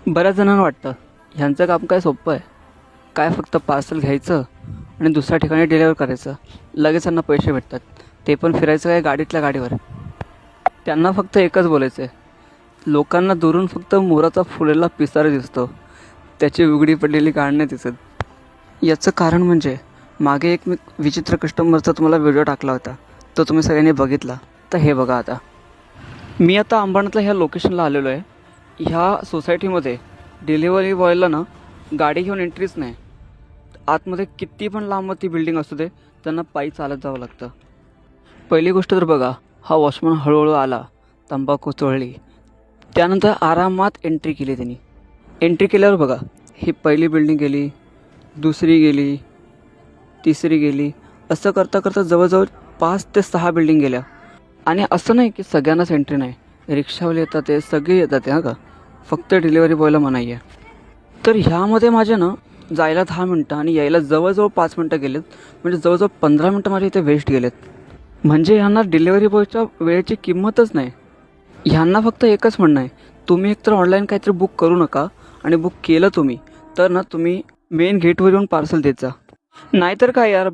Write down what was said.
बऱ्याच जणांना वाटतं ह्यांचं काम काय सोपं आहे, काय फक्त पार्सल घ्यायचं आणि दुसऱ्या ठिकाणी डिलिव्हर करायचं, लगेच त्यांना पैसे भेटतात, ते पण फिरायचं काय गाडीतल्या गाडीवर. त्यांना फक्त एकच बोलायचं आहे, लोकांना दुरून फक्त मोराचा फुलेला पिसारा दिसतो, त्याची उघडी पडलेली गाड नाही दिसत. याचं कारण म्हणजे मागे एक मी विचित्र कस्टमरचा तुम्हाला व्हिडिओ टाकला होता, तो तुम्ही सगळ्यांनी बघितला. तर हे बघा, आता मी आता अंबरनाथला ह्या लोकेशनला आलेलो आहे. ह्या सोसायटीमध्ये डिलिव्हरी बॉयला ना गाडी घेऊन एंट्रीच नाही. आतमध्ये किती पण लांब ती बिल्डिंग असू दे, त्यांना पायी चालत जावं लागतं. पहिली गोष्ट तर बघा, हा वॉचमन हळूहळू आला, तंबाखू चोळली, त्यानंतर आरामात एंट्री केली त्यांनी. एंट्री केल्यावर बघा, ही पहिली बिल्डिंग गेली, दुसरी गेली, तिसरी गेली, असं करता करता जवळजवळ 5 ते 6 बिल्डिंग गेल्या. आणि असं नाही की सगळ्यांनाच एंट्री नाही, रिक्षावाले येतात, ते सगळे येतात हां का, फक्त डिलिव्हरी बॉयला मनाई आहे. तर ह्यामध्ये माझे ना जायला 10 मिनटं आणि यायला जवळजवळ 5 मिनटं गेलेत, म्हणजे जवळजवळ 15 मिनटं माझे इथे वेस्ट गेलेत. म्हणजे ह्यांना डिलिव्हरी बॉयच्या वेळेची किंमतच नाही. ह्यांना फक्त एकच म्हणणं आहे, तुम्ही एकतर ऑनलाईन काहीतरी बुक करू नका, आणि बुक केलं तुम्ही तर ना तुम्ही मेन गेटवर येऊन पार्सल देत जा. नाहीतर काय यार,